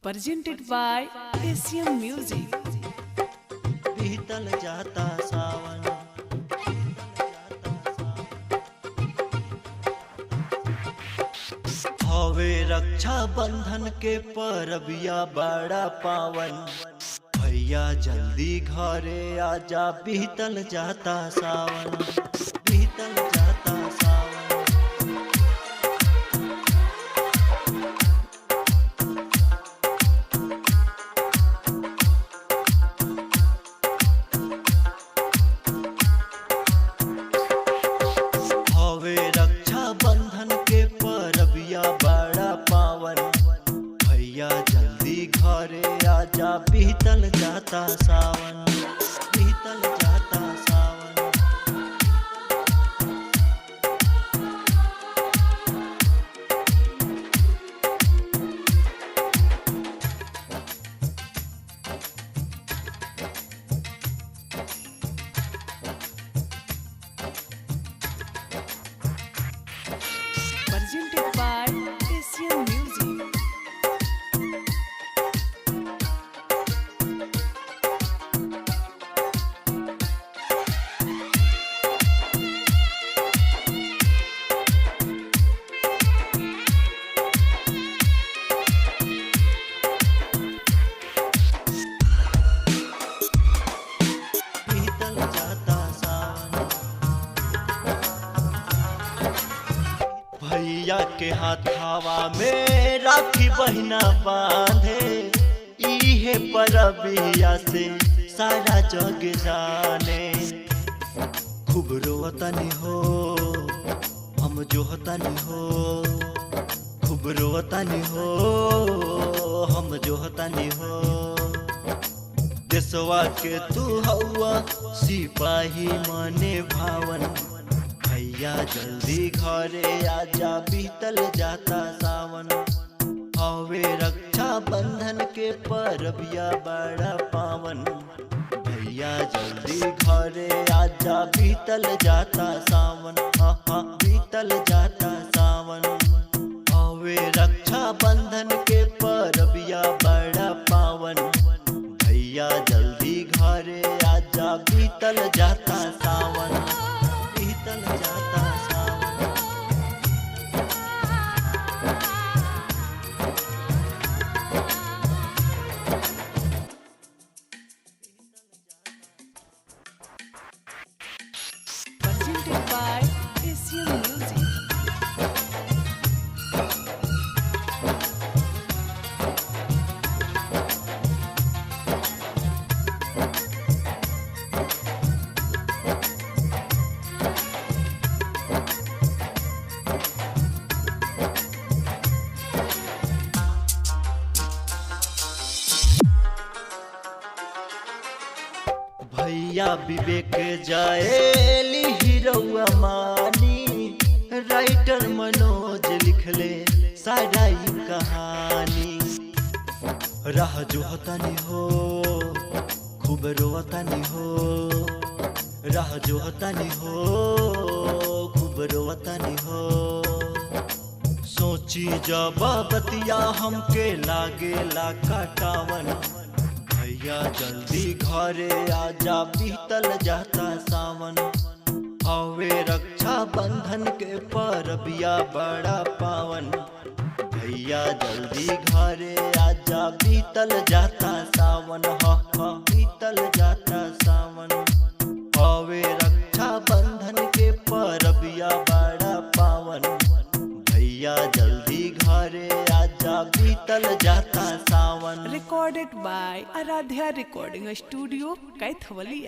presented by ACM Music। बीतल जाता सावन, हवे रक्षा बंधन के परबिया बड़ा पावन। भैया जल्दी घरे आजा, बीतल जाता सावन, बीतल जाता सावन। हवे रक्षा बंधन के परबिया बड़ा पावन। भैया जल्दी घरे आजा, बीतल जाता सावन, बीतल जाता सावन। Presented by ACM Music। बीतल जाता सावन, भैया के हाथावा में राखी बहिना बांधे। इहे परबिया से सारा जग जाने। खूब रोतनी हो, हम जोहतनी हो, खूब रोतनी हो, हम जोहतनी हो। देशवा के तू हवा सिपाही मने भावन। भैया जल्दी घरे आजा, बीतल जाता सावन। हवे रक्षा बंधन के परबिया बड़ा पावन। भैया जल्दी घरे आजा, बीतल जाता सावन, हाँ हाँ बीतल जाता सावन। हवे रक्षा बंधन के परबिया बड़ा पावन। भैया जल्दी घरे आजा, बीतल जाता सावन, बीतल जाता सावन। Presented by ACM Music। भैया विवेक जाएली हीरोआ मानी। राइटर मनोज लिखले सारा ई कहानी। राह जोहतनी हो, खूब रोतनी हो, राह जोहतनी हो, खूब रोतनी हो। सोची जब बतिया हमके लागे ला कटावन। भैया जल्दी घरे आजा, बीतल जाता सावन। हवे रक्षा बंधन के परबिया बड़ा पावन। भैया जल्दी घरे आजा, बीतल जाता सावन, हाँ हाँ बीतल जाता सावन। हवे रक्षा बंधन के परबिया बड़ा पावन। भैया जल्दी घरे आजा, बीतल जाता सावन। Recorded by Aradhya Recording Studio, Kaithawali।